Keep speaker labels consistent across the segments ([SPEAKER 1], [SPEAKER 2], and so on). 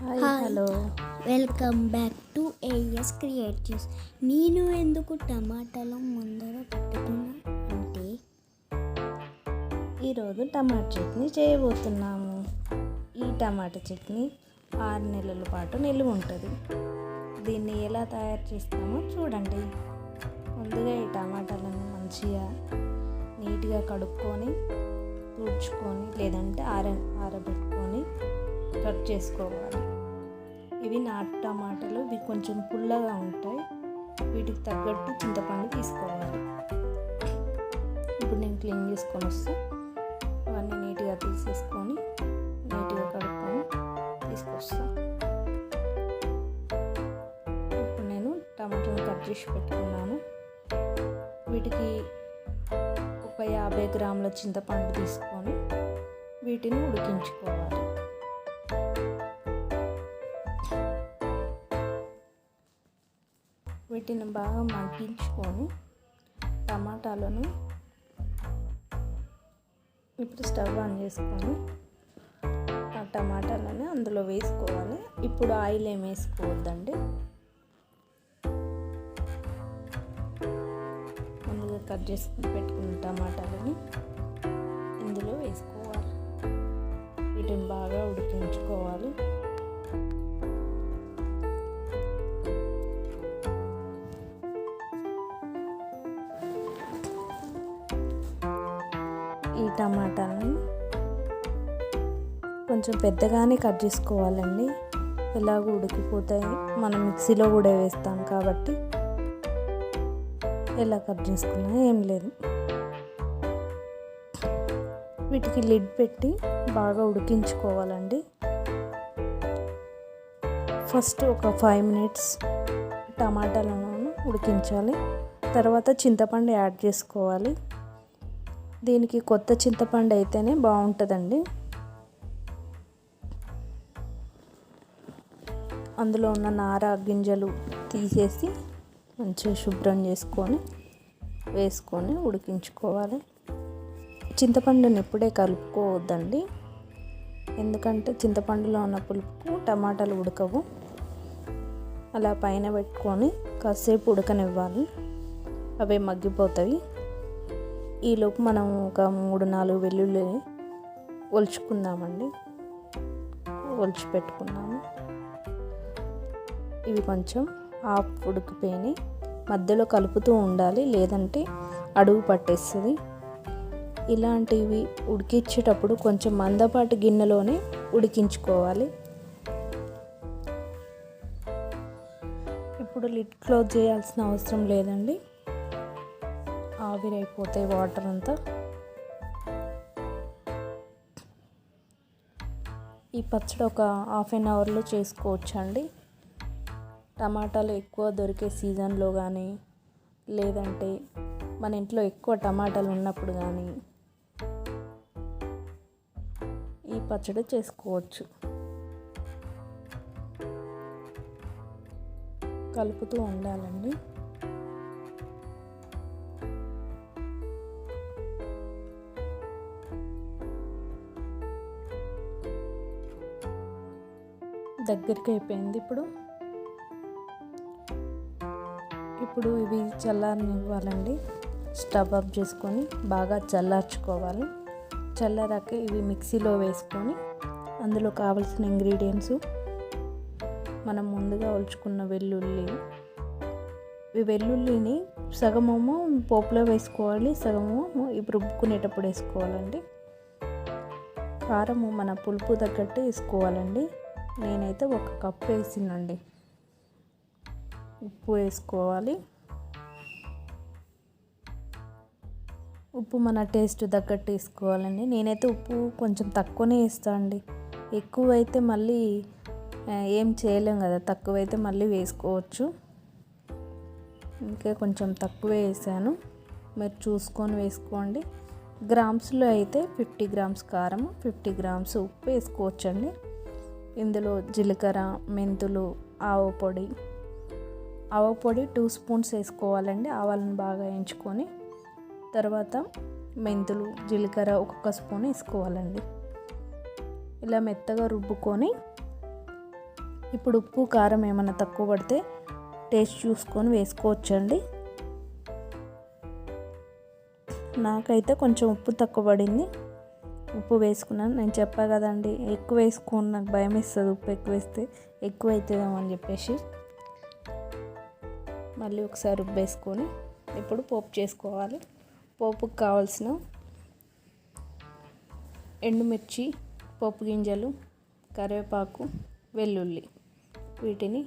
[SPEAKER 1] Hi hello
[SPEAKER 2] welcome back to AS creatives. నేను ఎందుకు టమాటాలు ముందర పెట్టుకున్నా అంటే
[SPEAKER 1] ఈరోజు టమాటా చట్నీ చేయబోతున్నాము. ఈ టమాటా చట్నీ 6 నెలల పాటు నిల్వ ఉంటుంది. దీన్ని ఎలా తయారు చేస్తామో చూడండి. ముందుగా ఈ టమాటాలను మంచిగా నీట్గా కడుక్కొని తుడుచుకొని లేదంటే ఆరబెట్టుకొని కట్ చేసుకోవాలి. ఇవి నాటు టమాటాలు, ఇవి కొంచెం పుల్లగా ఉంటాయి. వీటికి తగ్గట్టు చింతపండు తీసుకోవాలి. ఇప్పుడు నేను క్లీన్ చేసుకొని వస్తే అవన్నీ నీట్గా తీసేసుకొని నీట్గా కడుక్కొని తీసుకొస్తాను. ఇప్పుడు నేను టమాటాలు కట్ చేసి పెట్టుకున్నాను. వీటికి ఒక 50 గ్రాముల చింతపండు తీసుకొని వీటిని ఉడికించుకోవాలి. వీటిని బాగా మగ్గించుకొని టమాటాలను ఇప్పుడు స్టవ్ ఆన్ చేసుకొని ఆ టమాటాలని అందులో వేసుకోవాలి. ఇప్పుడు ఆయిల్ ఏమి వేసుకోవద్దండి. ముందుగా కట్ చేసుకుని పెట్టుకున్న టమాటాలని ఇందులో వేసుకోవాలి. వీటిని బాగా ఉడికించుకోవాలి. ఈ టమాటాలను కొంచెం పెద్దగానే కట్ చేసుకోవాలండి. ఎలాగో ఉడికిపోతాయి, మనం మిక్సీలో కూడా వేస్తాం కాబట్టి ఎలా కట్ చేసుకున్నా ఏం లేదు. వీటికి లిడ్ పెట్టి బాగా ఉడికించుకోవాలండి. ఫస్ట్ ఒక 5 మినిట్స్ టమాటాలను ఉడికించాలి. తర్వాత చింతపండు యాడ్ చేసుకోవాలి. దీనికి కొత్త చింతపండు అయితేనే బాగుంటుందండి. అందులో ఉన్న నార గింజలు తీసేసి మంచిగా శుభ్రం చేసుకొని వేసుకొని ఉడికించుకోవాలి. చింతపండుని ఎప్పుడే కలుపుకోవద్దండి, ఎందుకంటే చింతపండులో ఉన్న పులుపుకు టమాటాలు ఉడకవు. అలా పైన పెట్టుకొని కాసేపు ఉడకనివ్వాలి, అవే మగ్గిపోతాయి. ఈలోపు మనం ఒక 3-4 వెల్లుల్లి ఒలుచుకుందామండి. ఒలిచి పెట్టుకున్నాము. ఇవి కొంచెం హాఫ్ ఉడికిపోయినాయి. మధ్యలో కలుపుతూ ఉండాలి, లేదంటే అడుగు పట్టేస్తుంది. ఇలాంటివి ఉడికించేటప్పుడు కొంచెం మందపాటి గిన్నెలోనే ఉడికించుకోవాలి. ఇప్పుడు లిడ్ క్లోజ్ చేయాల్సిన అవసరం లేదండి, ఆవిరైపోతాయి వాటర్ అంతా. ఈ పచ్చడి ఒక 1/2 అవర్లో చేసుకోవచ్చండి. టమాటాలు ఎక్కువ దొరికే సీజన్లో కానీ లేదంటే మన ఇంట్లో ఎక్కువ టమాటాలు ఉన్నప్పుడు కానీ ఈ పచ్చడి చేసుకోవచ్చు. కలుపుతూ ఉండాలండి. దగ్గరికి అయిపోయింది. ఇప్పుడు ఇవి చల్లారనివ్వాలండి. స్టవ్ ఆఫ్ చేసుకొని బాగా చల్లార్చుకోవాలి. చల్లారాక ఇవి మిక్సీలో వేసుకొని అందులో కావాల్సిన ఇంగ్రీడియంట్స్ మనం ముందుగా ఒలుచుకున్న ఈ వెల్లుల్లిని సగమేమో పోపులో వేసుకోవాలి, సగమేమో ఇప్పుడు రుబ్బుకునేటప్పుడు వేసుకోవాలండి. కారము మన పులుపు తగ్గట్టు వేసుకోవాలండి. నేనైతే 1 కప్పు వేసినండి. ఉప్పు వేసుకోవాలి. ఉప్పు మన టేస్ట్ తగ్గట్టు వేసుకోవాలండి. నేనైతే ఉప్పు కొంచెం తక్కువనే వేస్తాను అండి. ఎక్కువైతే మళ్ళీ ఏం చేయలేం కదా, తక్కువైతే మళ్ళీ వేసుకోవచ్చు. ఇంకా కొంచెం తక్కువే వేసాను, మీరు చూసుకొని వేసుకోండి. గ్రామ్స్లో అయితే 50 గ్రామ్స్ కారం, 50 గ్రామ్స్ ఉప్పు వేసుకోవచ్చండి. ఇందులో జీలకర్ర, మెంతులు, ఆవ పొడి 2 స్పూన్స్ వేసుకోవాలండి. ఆవాలను బాగా వేయించుకొని తర్వాత మెంతులు, జీలకర్ర 1 స్పూన్ వేసుకోవాలండి. ఇలా మెత్తగా రుబ్బుకొని ఇప్పుడు ఉప్పు కారం ఏమైనా తక్కువ పడితే టేస్ట్ చూసుకొని వేసుకోవచ్చండి. నాకైతే కొంచెం ఉప్పు తక్కువ పడింది, ఉప్పు వేసుకున్నాను. నేను చెప్పా కదండి, ఎక్కువ వేసుకొని నాకు భయం వేస్తుంది, ఉప్పు ఎక్కువ వేస్తే ఎక్కువ అవుతుందేమో అని చెప్పేసి. మళ్ళీ ఒకసారి ఉప్పు వేసుకొని ఇప్పుడు పోపు చేసుకోవాలి. పోపుకు కావాల్సిన ఎండుమిర్చి, పోపు గింజలు, కరివేపాకు, వెల్లుల్లి, వీటిని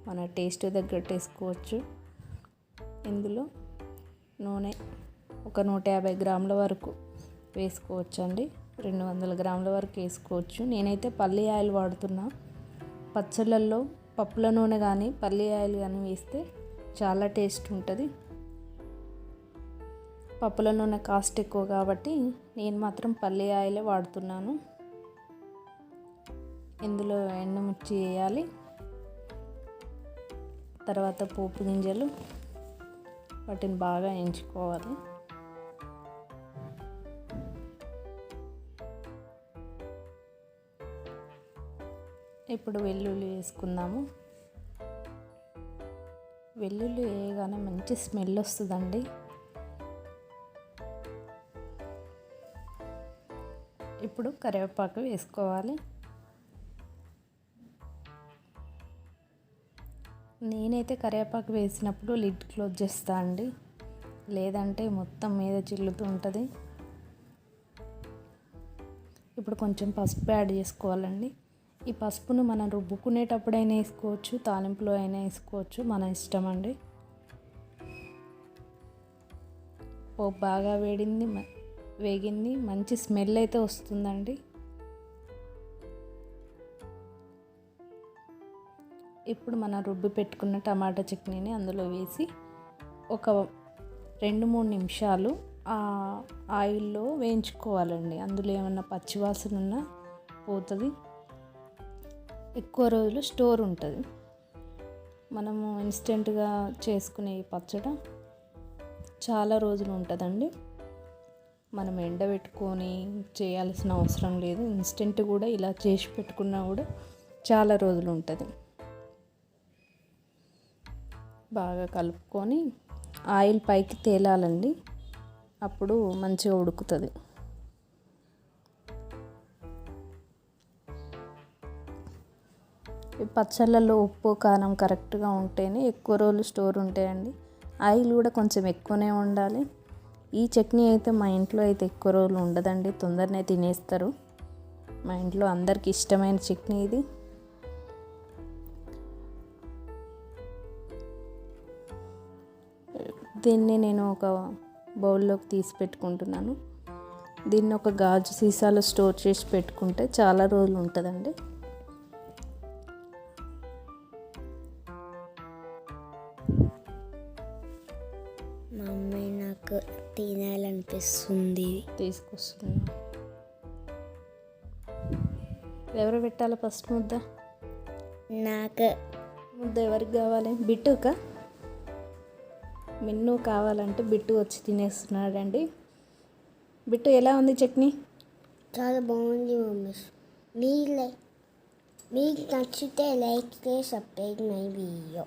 [SPEAKER 1] మన టేస్ట్ తగ్గట్టు వేసుకోవచ్చు. ఇందులో నూనె ఒక 150 గ్రాముల వరకు వేసుకోవచ్చండి, 200 గ్రాముల వరకు వేసుకోవచ్చు. నేనైతే పల్లి ఆయిల్ వాడుతున్నా. పచ్చళ్ళల్లో పప్పుల నూనె కానీ పల్లి ఆయిల్ కానీ వేస్తే చాలా టేస్ట్ ఉంటుంది. పప్పుల నూనె కాస్ట్ ఎక్కువ కాబట్టి నేను మాత్రం పల్లి ఆయిలే వాడుతున్నాను. ఇందులో ఎండుమిర్చి వేయాలి, తర్వాత పోపు గింజలు, వాటిని బాగా వేయించుకోవాలి. ఇప్పుడు వెల్లుల్లి వేసుకుందాము. వెల్లుల్లి వేయగానే మంచి స్మెల్ వస్తుందండి. ఇప్పుడు కరివేపాకు వేసుకోవాలి. నేనైతే కరివేపాకు వేసినప్పుడు లిడ్ క్లోజ్ చేస్తా అండి, లేదంటే మొత్తం మీద చిల్లుతూ ఉంటుంది. ఇప్పుడు కొంచెం పసుపు యాడ్ చేసుకోవాలండి. ఈ పసుపును మనం రుబ్బుకునేటప్పుడైనా వేసుకోవచ్చు, తాలింపులో అయినా వేసుకోవచ్చు, మన ఇష్టం అండి. పోపు బాగా వేగింది, మంచి స్మెల్ అయితే వస్తుందండి. ఇప్పుడు మనం రుబ్బి పెట్టుకున్న టమాటా చట్నీని అందులో వేసి ఒక 2-3 నిమిషాలు ఆయిల్లో వేయించుకోవాలండి. అందులో ఏమన్నా పచ్చివాసన ఉన్నా పోతుంది, ఎక్కువ రోజులు స్టోర్ ఉంటుంది. మనము ఇన్స్టెంట్గా చేసుకునే ఈ పచ్చడి చాలా రోజులు ఉంటుందండి. మనం ఎండబెట్టుకొని చేయాల్సిన అవసరం లేదు. ఇన్స్టెంట్ కూడా ఇలా చేసి పెట్టుకున్నా కూడా చాలా రోజులు ఉంటుంది. బాగా కలుపుకొని ఆయిల్ పైకి తేలాలండి, అప్పుడు మంచిగా ఉడుకుతుంది. పచ్చళ్ళల్లో ఉప్పు కారం కరెక్ట్గా ఉంటేనే ఎక్కువ రోజులు స్టోర్ ఉంటాయండి. ఆయిల్ కూడా కొంచెం ఎక్కువనే ఉండాలి. ఈ చట్నీ అయితే మా ఇంట్లో అయితే ఎక్కువ రోజులు ఉండదండి, తొందరనే తినేస్తారు. మా ఇంట్లో అందరికి ఇష్టమైన చట్నీ ఇది. దీన్ని నేను ఒక బౌల్లోకి తీసి పెట్టుకుంటున్నాను. దీన్ని ఒక గాజు సీసాలో స్టోర్ చేసి పెట్టుకుంటే చాలా రోజులు ఉంటుందండి.
[SPEAKER 2] మా అమ్మాయి నాకు తినాలనిపిస్తుంది,
[SPEAKER 1] తీసుకొస్తున్నా. ఎవరు పెట్టాలి ఫస్ట్ ముద్ద?
[SPEAKER 2] నాకు.
[SPEAKER 1] ముద్ద ఎవరికి కావాలి? బిట్టుకా? మిన్ను కావాలంటే బిట్టు వచ్చి తినేస్తున్నాడండి. బిట్టు ఎలా ఉంది చట్నీ?
[SPEAKER 2] చాలా బాగుంది మమ్మీ. మీకు నచ్చితే లైక్ చేసి సబ్స్క్రైబ్ మై వీడియో.